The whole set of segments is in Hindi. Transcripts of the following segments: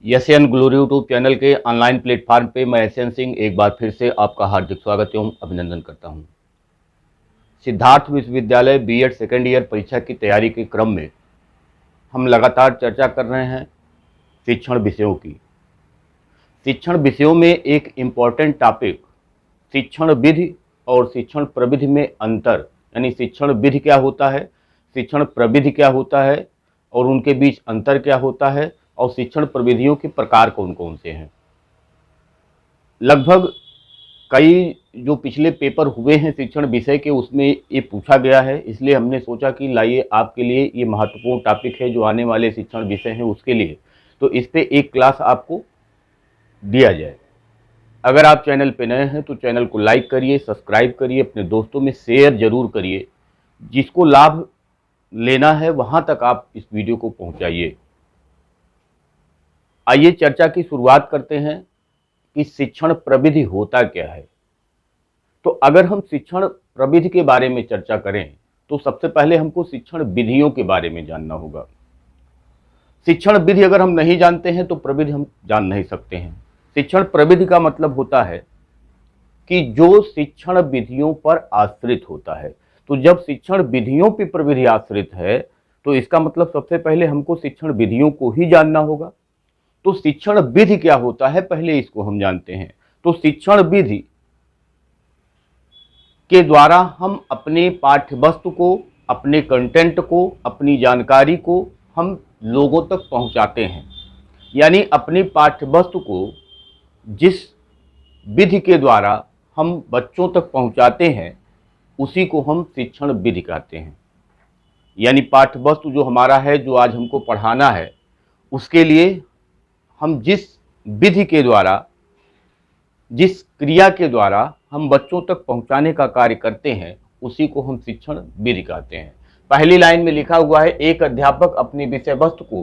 एशियन ग्लोरी यूट्यूब चैनल के ऑनलाइन प्लेटफॉर्म पे मैं एशियन सिंह एक बार फिर से आपका हार्दिक स्वागत एवं अभिनंदन करता हूं। सिद्धार्थ विश्वविद्यालय बीएड सेकेंड ईयर परीक्षा की तैयारी के क्रम में हम लगातार चर्चा कर रहे हैं शिक्षण विषयों की। शिक्षण विषयों में एक इम्पॉर्टेंट टॉपिक शिक्षण विधि और शिक्षण प्रविधि में अंतर, यानी शिक्षण विधि क्या होता है, शिक्षण प्रविधि क्या होता है और उनके बीच अंतर क्या होता है और शिक्षण प्रविधियों के प्रकार कौन कौन से हैं। लगभग कई जो पिछले पेपर हुए हैं शिक्षण विषय के उसमें ये पूछा गया है, इसलिए हमने सोचा कि लाइए आपके लिए ये महत्वपूर्ण टॉपिक है जो आने वाले शिक्षण विषय हैं उसके लिए, तो इस पे एक क्लास आपको दिया जाए। अगर आप चैनल पे नए हैं तो चैनल को लाइक करिए, सब्सक्राइब करिए, अपने दोस्तों में शेयर जरूर करिए। जिसको लाभ लेना है वहां तक आप इस वीडियो को पहुंचाइए। आइए चर्चा की शुरुआत करते हैं कि शिक्षण प्रविधि होता क्या है। तो अगर हम शिक्षण प्रविधि के बारे में चर्चा करें तो सबसे पहले हमको शिक्षण विधियों के बारे में जानना होगा। शिक्षण विधि अगर हम नहीं जानते हैं तो प्रविधि हम जान नहीं सकते हैं। शिक्षण प्रविधि का मतलब होता है कि जो शिक्षण विधियों पर आश्रित होता है। तो जब शिक्षण विधियों पर प्रविधि आश्रित है तो इसका मतलब सबसे पहले हमको शिक्षण विधियों को ही जानना होगा। तो शिक्षण विधि क्या होता है पहले इसको हम जानते हैं। तो शिक्षण विधि के द्वारा हम अपने पाठ्य वस्तु को, अपने कंटेंट को, अपनी जानकारी को हम लोगों तक पहुंचाते हैं। यानी अपनी पाठ्य वस्तु को जिस विधि के द्वारा हम बच्चों तक पहुंचाते हैं उसी को हम शिक्षण विधि कहते हैं। यानी पाठ्य वस्तु जो हमारा है, जो आज हमको पढ़ाना है, उसके लिए हम जिस विधि के द्वारा, जिस क्रिया के द्वारा हम बच्चों तक पहुंचाने का कार्य करते हैं उसी को हम शिक्षण विधि कहते हैं। पहली लाइन में लिखा हुआ है, एक अध्यापक अपनी विषय वस्तु को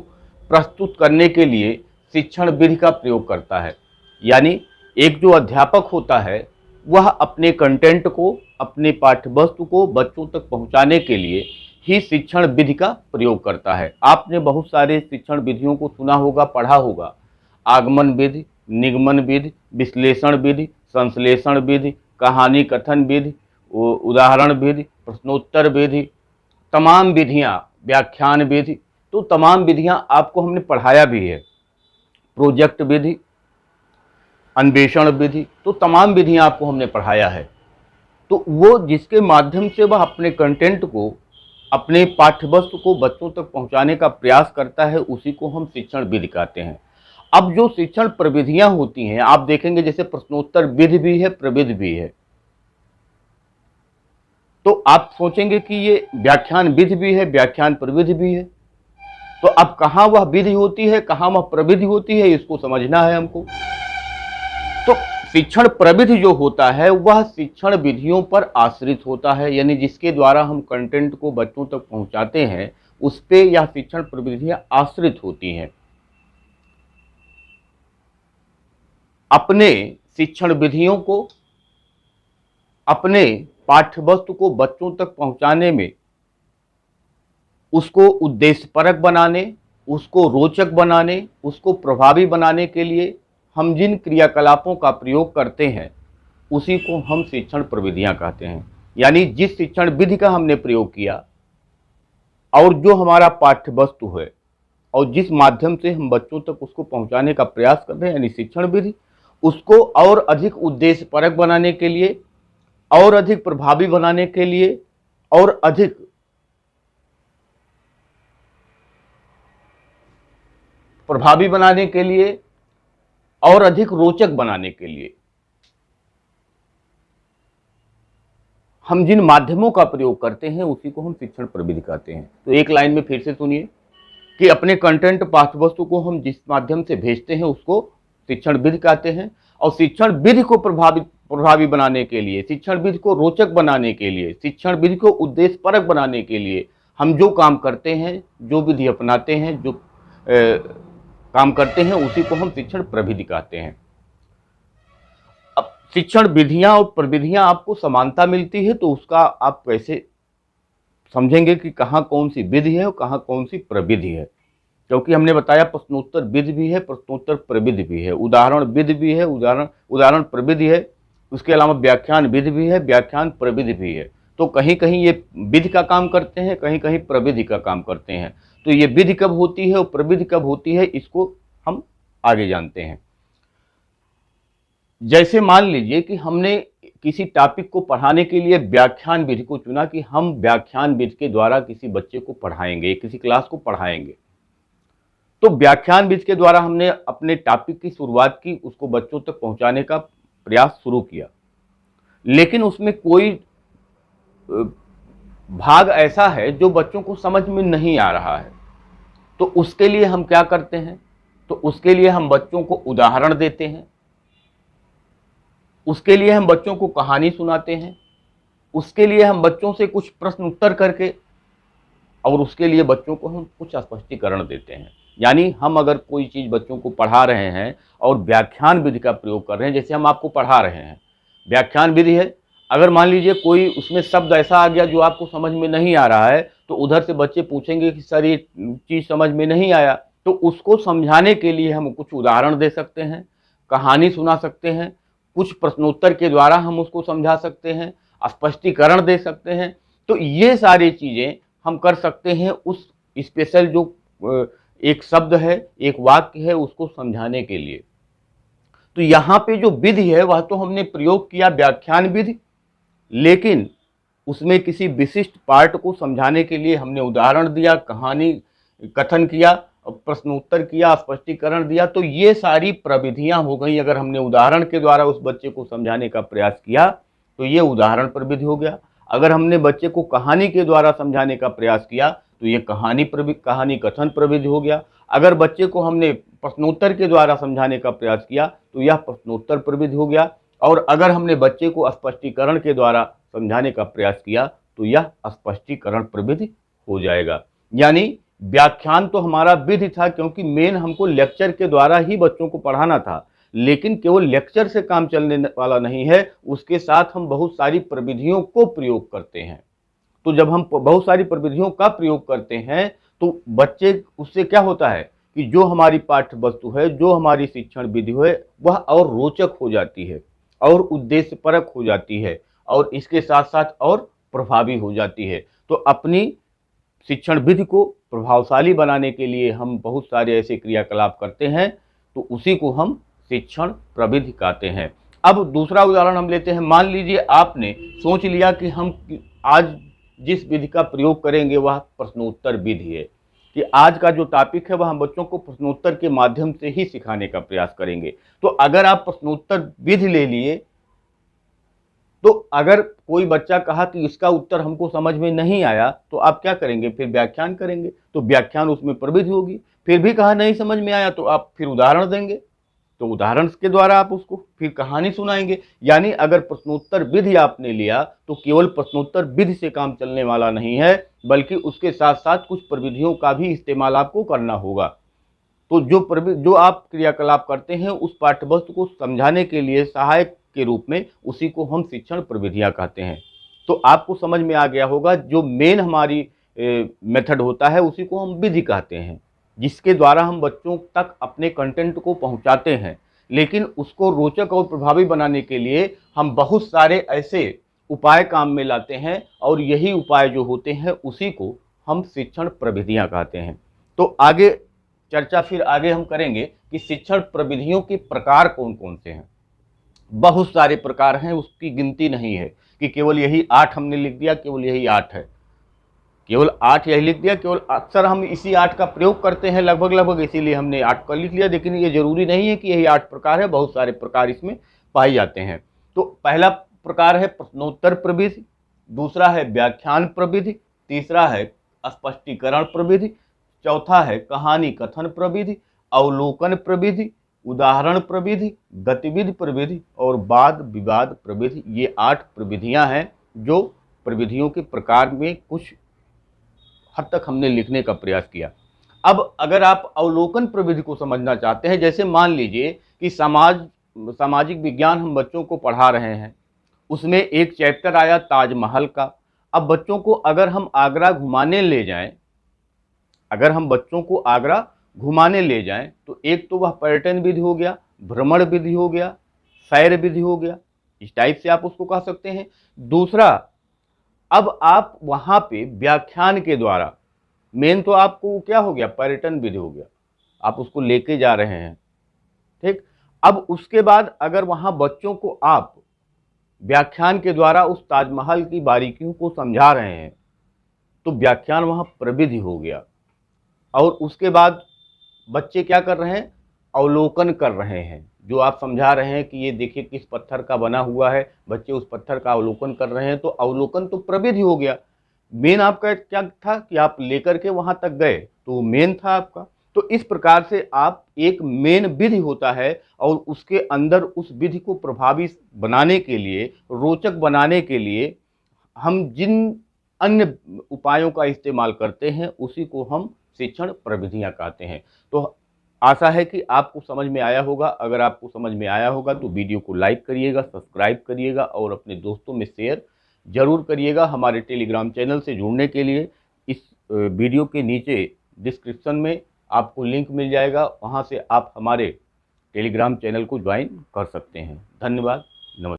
प्रस्तुत करने के लिए शिक्षण विधि का प्रयोग करता है। यानी एक जो अध्यापक होता है वह अपने कंटेंट को, अपने पाठ्य वस्तु को बच्चों तक पहुंचाने के लिए ही शिक्षण विधि का प्रयोग करता है। आपने बहुत सारे शिक्षण विधियों को सुना होगा, पढ़ा होगा। आगमन विधि, निगमन विधि, विश्लेषण विधि, संश्लेषण विधि, कहानी कथन विधि, उदाहरण विधि, प्रश्नोत्तर विधि, तमाम विधियां, व्याख्यान विधि, तो तमाम विधियां आपको हमने पढ़ाया भी है। प्रोजेक्ट विधि, अन्वेषण विधि, तो तमाम विधियां आपको हमने पढ़ाया है। तो वो जिसके माध्यम से वह अपने कंटेंट को, अपने पाठ्य वस्तु को बच्चों तक पहुंचाने का प्रयास करता है उसी को हम शिक्षण विधि कहते हैं। अब जो शिक्षण प्रविधियां होती हैं आप देखेंगे, जैसे प्रश्नोत्तर विधि भी है, प्रविधि भी है। तो आप सोचेंगे कि ये व्याख्यान विधि भी है, व्याख्यान प्रविधि भी है। तो अब कहां वह विधि होती है, कहां वह प्रविधि होती है, इसको समझना है हमको। तो शिक्षण प्रविधि जो होता है वह शिक्षण विधियों पर आश्रित होता है, यानी जिसके द्वारा हम कंटेंट को बच्चों तक पहुंचाते हैं उस पे यह शिक्षण प्रविधियां आश्रित होती हैं। अपने शिक्षण विधियों को, अपने पाठ्य वस्तु को बच्चों तक पहुंचाने में उसको उद्देश्यपरक बनाने, उसको रोचक बनाने, उसको प्रभावी बनाने के लिए हम जिन क्रियाकलापों का प्रयोग करते हैं उसी को हम शिक्षण प्रविधियां कहते हैं। यानी जिस शिक्षण विधि का हमने प्रयोग किया और जो हमारा पाठ्य वस्तु है और जिस माध्यम से हम बच्चों तक उसको पहुंचाने का प्रयास कर रहे हैं यानी शिक्षण विधि, उसको और अधिक उद्देश्यपरक बनाने के लिए, और अधिक प्रभावी बनाने के लिए, और अधिक प्रभावी बनाने के लिए और अधिक रोचक बनाने के लिए हम जिन माध्यमों का प्रयोग करते हैं उसी को हम शिक्षण प्रविधि कहते हैं। तो एक लाइन में फिर से सुनिए कि अपने कंटेंट, पाठ्य वस्तु को हम जिस माध्यम से भेजते हैं उसको शिक्षण विधि कहते हैं। और शिक्षण विधि को प्रभावी बनाने के लिए, शिक्षण विधि को रोचक बनाने के लिए, शिक्षण विधि को उद्देश्यपरक बनाने के लिए हम जो काम करते हैं, जो विधि अपनाते हैं, जो काम करते हैं उसी को हम शिक्षण प्रविधि कहते हैं। अब शिक्षण विधियां और प्रविधियां आपको समानता मिलती है तो उसका आप कैसे समझेंगे कि कहाँ कौन सी विधि है और कहाँ कौन सी प्रविधि है। क्योंकि हमने बताया प्रश्नोत्तर विधि भी है, प्रश्नोत्तर प्रविधि भी है, उदाहरण विधि भी है, उदाहरण प्रविधि है, उसके अलावा व्याख्यान विधि भी है, व्याख्यान प्रविधि भी है। तो कहीं कहीं ये विधि का काम करते हैं, कहीं कहीं प्रविधि का काम करते हैं। तो ये विधि कब होती है और प्रविधि कब होती है, इसको हम आगे जानते हैं। जैसे मान लीजिए कि हमने किसी टॉपिक को पढ़ाने के लिए व्याख्यान विधि को चुना कि हम व्याख्यान विधि के द्वारा किसी बच्चे को पढ़ाएंगे, किसी क्लास को पढ़ाएंगे। तो व्याख्यान विधि के द्वारा हमने अपने टॉपिक की शुरुआत की, उसको बच्चों तक पहुंचाने का प्रयास शुरू किया, लेकिन उसमें कोई भाग ऐसा है जो बच्चों को समझ में नहीं आ रहा है। तो उसके लिए हम क्या करते हैं, तो उसके लिए हम बच्चों को उदाहरण देते हैं, उसके लिए हम बच्चों को कहानी सुनाते हैं, उसके लिए हम बच्चों से कुछ प्रश्न उत्तर करके, और उसके लिए बच्चों को हम कुछ स्पष्टीकरण देते हैं। यानी हम अगर कोई चीज़ बच्चों को पढ़ा रहे हैं और व्याख्यान विधि का प्रयोग कर रहे हैं, जैसे हम आपको पढ़ा रहे हैं, व्याख्यान विधि है, अगर मान लीजिए कोई उसमें शब्द ऐसा आ गया जो आपको समझ में नहीं आ रहा है, तो उधर से बच्चे पूछेंगे कि सर ये चीज़ समझ में नहीं आया। तो उसको समझाने के लिए हम कुछ उदाहरण दे सकते हैं, कहानी सुना सकते हैं, कुछ प्रश्नोत्तर के द्वारा हम उसको समझा सकते हैं, स्पष्टीकरण दे सकते हैं। तो ये सारी चीज़ें हम कर सकते हैं उस स्पेशल जो एक शब्द है, एक वाक्य है, उसको समझाने के लिए। तो यहाँ पे जो विधि है वह तो हमने प्रयोग किया व्याख्यान विधि, लेकिन उसमें किसी विशिष्ट पार्ट को समझाने के लिए हमने उदाहरण दिया, कहानी कथन किया, प्रश्नोत्तर किया, स्पष्टीकरण दिया। तो ये सारी प्रविधियां हो गई। अगर हमने उदाहरण के द्वारा उस बच्चे को समझाने का प्रयास किया तो ये उदाहरण प्रविधि हो गया। अगर हमने बच्चे को कहानी के द्वारा समझाने का प्रयास किया तो ये कहानी कथन प्रविधि हो गया। अगर बच्चे को हमने प्रश्नोत्तर के द्वारा समझाने का प्रयास किया तो यह प्रश्नोत्तर प्रविधि हो गया। और अगर हमने बच्चे को स्पष्टीकरण के द्वारा समझाने का प्रयास किया तो यह स्पष्टीकरण प्रविधि हो जाएगा। यानी व्याख्यान तो हमारा विधि था, क्योंकि मेन हमको लेक्चर के द्वारा ही बच्चों को पढ़ाना था। लेकिन केवल लेक्चर से काम चलने वाला नहीं है, उसके साथ हम बहुत सारी प्रविधियों को प्रयोग करते हैं। तो जब हम बहुत सारी प्रविधियों का प्रयोग करते हैं तो बच्चे उससे क्या होता है कि जो हमारी पाठ्य वस्तु है, जो हमारी शिक्षण विधि है, वह और रोचक हो जाती है और उद्देश्यपरक हो जाती है और इसके साथ साथ और प्रभावी हो जाती है। तो अपनी शिक्षण विधि को प्रभावशाली बनाने के लिए हम बहुत सारे ऐसे क्रियाकलाप करते हैं, तो उसी को हम शिक्षण प्रविधि कहते हैं। अब दूसरा उदाहरण हम लेते हैं। मान लीजिए आपने सोच लिया कि हम आज जिस विधि का प्रयोग करेंगे वह प्रश्नोत्तर विधि है, कि आज का जो टॉपिक है वह हम बच्चों को प्रश्नोत्तर के माध्यम से ही सिखाने का प्रयास करेंगे। तो अगर आप प्रश्नोत्तर विधि ले लिए, तो अगर कोई बच्चा कहा कि इसका उत्तर हमको समझ में नहीं आया, तो आप क्या करेंगे, फिर व्याख्यान करेंगे। तो व्याख्यान उसमें प्रविधि होगी। फिर भी कहा नहीं समझ में आया तो आप फिर उदाहरण देंगे, तो उदाहरण के द्वारा आप उसको फिर कहानी सुनाएंगे। यानी अगर प्रश्नोत्तर विधि आपने लिया तो केवल प्रश्नोत्तर विधि से काम चलने वाला नहीं है, बल्कि उसके साथ साथ कुछ प्रविधियों का भी इस्तेमाल आपको करना होगा। तो जो आप क्रियाकलाप करते हैं उस पाठ्यवस्तु को समझाने के लिए सहायक के रूप में, उसी को हम शिक्षण प्रविधियां कहते हैं। तो आपको समझ में आ गया होगा, जो मेन हमारी मेथड होता है उसी को हम विधि कहते हैं, जिसके द्वारा हम बच्चों तक अपने कंटेंट को पहुंचाते हैं। लेकिन उसको रोचक और प्रभावी बनाने के लिए हम बहुत सारे ऐसे उपाय काम में लाते हैं, और यही उपाय जो होते हैं उसी को हम शिक्षण प्रविधियां कहते हैं। तो आगे चर्चा फिर आगे हम करेंगे कि शिक्षण प्रविधियों के प्रकार कौन कौन से हैं। बहुत सारे प्रकार हैं, उसकी गिनती नहीं है कि केवल यही 8 हमने लिख दिया, केवल यही 8 है, केवल 8 यही लिख दिया, केवल अक्सर हम इसी 8 का प्रयोग करते हैं लगभग, इसीलिए हमने 8 का लिख लिया। लेकिन ये जरूरी नहीं है कि यही 8 प्रकार है, बहुत सारे प्रकार इसमें पाए जाते हैं। तो पहला प्रकार है प्रश्नोत्तर प्रविधि, दूसरा है व्याख्यान प्रविधि, तीसरा है स्पष्टीकरण प्रविधि, चौथा है कहानी कथन प्रविधि, अवलोकन प्रविधि, उदाहरण प्रविधि, गतिविधि प्रविधि और वाद विवाद प्रविधि। ये 8 प्रविधियां हैं जो प्रविधियों के प्रकार में कुछ हद तक हमने लिखने का प्रयास किया। अब अगर आप अवलोकन प्रविधि को समझना चाहते हैं, जैसे मान लीजिए कि सामाजिक विज्ञान हम बच्चों को पढ़ा रहे हैं, उसमें एक चैप्टर आया ताजमहल का। अब बच्चों को अगर हम आगरा घुमाने ले जाएं, अगर हम बच्चों को आगरा घुमाने ले जाएं तो एक तो वह पर्यटन विधि हो गया, भ्रमण विधि हो गया, सैर विधि हो गया, इस टाइप से आप उसको कह सकते हैं। दूसरा, अब आप वहां पे व्याख्यान के द्वारा, मेन तो आपको क्या हो गया, पर्यटन विधि हो गया, आप उसको लेके जा रहे हैं, ठीक। अब उसके बाद अगर वहां बच्चों को आप व्याख्यान के द्वारा उस ताजमहल की बारीकियों को समझा रहे हैं तो व्याख्यान वहां प्रविधि हो गया। और उसके बाद बच्चे क्या कर रहे हैं, अवलोकन कर रहे हैं, जो आप समझा रहे हैं कि ये देखिए किस पत्थर का बना हुआ है, बच्चे उस पत्थर का अवलोकन कर रहे हैं, तो अवलोकन तो प्रविधि हो गया। मेन आपका क्या था कि आप लेकर के वहां तक गए, तो मेन था आपका। तो इस प्रकार से आप एक मेन विधि होता है और उसके अंदर उस विधि को प्रभावी बनाने के लिए, रोचक बनाने के लिए हम जिन अन्य उपायों का इस्तेमाल करते हैं उसी को हम शिक्षण प्रविधियां कहते हैं। तो आशा है कि आपको समझ में आया होगा। अगर आपको समझ में आया होगा तो वीडियो को लाइक करिएगा, सब्सक्राइब करिएगा और अपने दोस्तों में शेयर जरूर करिएगा। हमारे टेलीग्राम चैनल से जुड़ने के लिए इस वीडियो के नीचे डिस्क्रिप्शन में आपको लिंक मिल जाएगा, वहाँ से आप हमारे टेलीग्राम चैनल को ज्वाइन कर सकते हैं। धन्यवाद।